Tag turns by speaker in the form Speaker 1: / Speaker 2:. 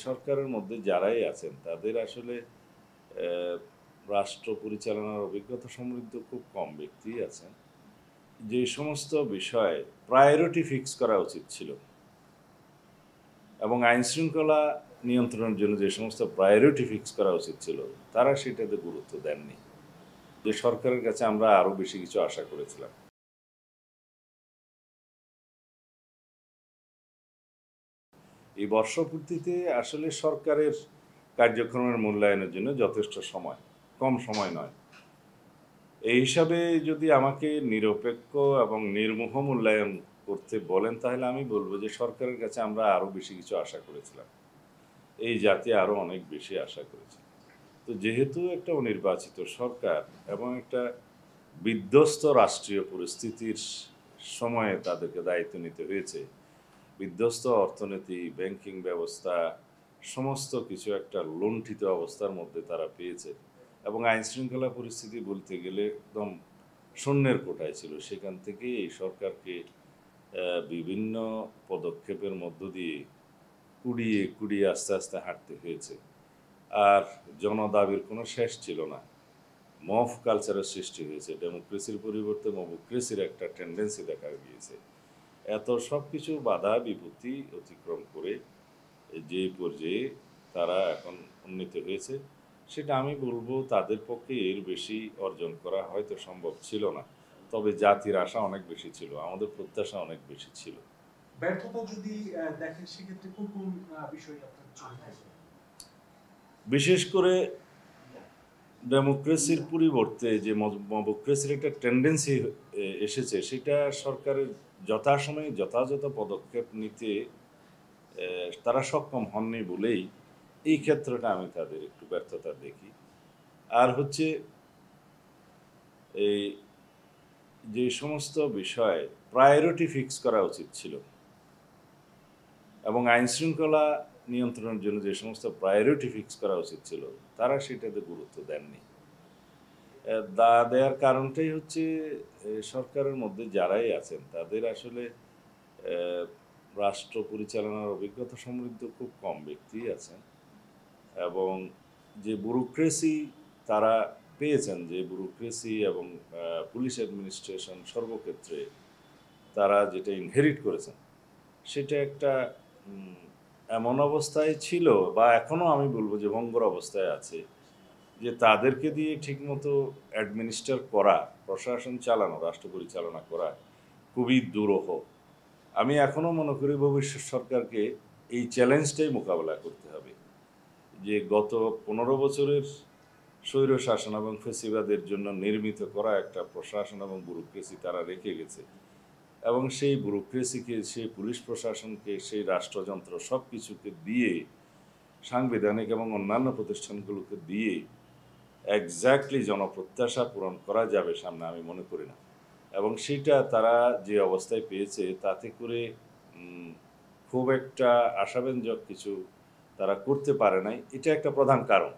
Speaker 1: সরকারের মধ্যে যারাই আছেন তাদের আসলে রাষ্ট্র পরিচালনার অভিজ্ঞতা সমৃদ্ধ খুব কম ব্যক্তিই আছেন। যে সমস্ত বিষয়ে প্রায়োরিটি ফিক্স করা উচিত ছিল এবং আইনশৃঙ্খলা নিয়ন্ত্রণের জন্য যে সমস্ত প্রায়োরিটি ফিক্স করা উচিত ছিল, তারা সেটাতে গুরুত্ব দেননি। যে সরকারের কাছে আমরা আরো বেশি কিছু আশা করেছিলাম। এই বর্ষপূর্তিতে আসলে সরকারের কার্যক্রমের মূল্যায়নের জন্য যথেষ্ট সময়, কম সময় নয়। এই হিসাবে যদি আমাকে নিরপেক্ষ এবং নির্মোহ মূল্যায়ন করতে বলেন, তাহলে আমি বলব যে সরকারের কাছে আমরা আরো বেশি কিছু আশা করেছিলাম। এই জাতি আরো অনেক বেশি আশা করেছে। তো যেহেতু একটা অনির্বাচিত সরকার এবং একটা বিধ্বস্ত রাষ্ট্রীয় পরিস্থিতির সময়ে তাদেরকে দায়িত্ব নিতে হয়েছে, বিধ্বস্ত অর্থনীতি, ব্যাংকিং ব্যবস্থা সমস্ত কিছু একটা লুণ্ঠিত অবস্থার মধ্যে তারা পেয়েছে এবং আইনশৃঙ্খলা পরিস্থিতি বলতে গেলে একদম শূন্যের কোঠায় ছিল। সেখান থেকে এই সরকারকে বিভিন্ন পদক্ষেপের মধ্য দিয়ে কুড়িয়ে কুড়িয়ে আস্তে আস্তে হাঁটতে হয়েছে। আর জনদাবির কোনো শেষ ছিল না। মফ কালচারের সৃষ্টি হয়েছে। ডেমোক্রেসির পরিবর্তে মবক্রেসির একটা টেন্ডেন্সি দেখা গিয়েছে। এত সব কিছু বাধা বিপত্তি অতিক্রম করে যে পর্যায়ে তারা এখন উন্নীত হয়েছে, সেটা আমি বলবো তাদের পক্ষে এর বেশি অর্জন করা হয়তো সম্ভব ছিল না। তবে জাতির আশা অনেক বেশি ছিল, আমাদের প্রত্যাশা অনেক বেশি ছিল।
Speaker 2: ব্যর্থতা যদি দেখেন সেক্ষেত্রে কোন কোন বিষয় আপনার চোখে থাকে?
Speaker 1: বিশেষ করে ডেমোক্রেসির পরিবর্তে যে মবক্রেসির একটা টেন্ডেন্সি এসেছে, সেটা সরকারের যথাসময়ে যথাযথ পদক্ষেপ নিতে তারা সক্ষম হননি বলেই এই ক্ষেত্রটা আমি তাদের একটু ব্যর্থতা দেখি। আর হচ্ছে এই যে সমস্ত বিষয়ে প্রায়োরিটি ফিক্স করা উচিত ছিল এবং আইনশৃঙ্খলা নিয়ন্ত্রণের জন্য যে সমস্ত প্রায়োরিটি ফিক্স করা উচিত ছিল, তারা সেটাতে গুরুত্ব দেননি। দেওয়ার কারণটাই হচ্ছে সরকারের মধ্যে যারাই আছেন তাদের আসলে রাষ্ট্র পরিচালনার অভিজ্ঞতা সমৃদ্ধ খুব কম ব্যক্তিই আছেন এবং যে ব্যুরোক্রেসি তারা পেয়েছেন, যে ব্যুরোক্রেসি এবং পুলিশ অ্যাডমিনিস্ট্রেশন সর্বক্ষেত্রে তারা যেটা ইনহেরিট করেছেন, সেটা একটা এমন অবস্থায় ছিল বা এখনও আমি বলবো যে ভঙ্গুর অবস্থায় আছে, যে তাদেরকে দিয়ে ঠিকমতো অ্যাডমিনিস্টার করা, প্রশাসন চালানো, রাষ্ট্র পরিচালনা করা খুবই দুরূহ। আমি এখনও মনে করি ভবিষ্যৎ সরকারকে এই চ্যালেঞ্জটাই মোকাবেলা করতে হবে, যে গত 15 বছরের স্বৈর শাসন এবং ফেসিবাদের জন্য নির্মিত করা একটা প্রশাসন এবং ব্যুরোক্রেসি তারা রেখে গেছে এবং সেই ব্যুরোক্রেসিকে, সেই পুলিশ প্রশাসনকে, সেই রাষ্ট্রযন্ত্র সব কিছুকে দিয়ে, সাংবিধানিক এবং অন্যান্য প্রতিষ্ঠানগুলোকে দিয়ে এক্স্যাক্টলি জনপ্রত্যাশা পূরণ করা যাবে সামনে, আমি মনে করি না। এবং সেটা তারা যে অবস্থায় পেয়েছে তাতে করে খুব একটা আশাব্যঞ্জক কিছু তারা করতে পারে নাই। এটা একটা প্রধান কারণ।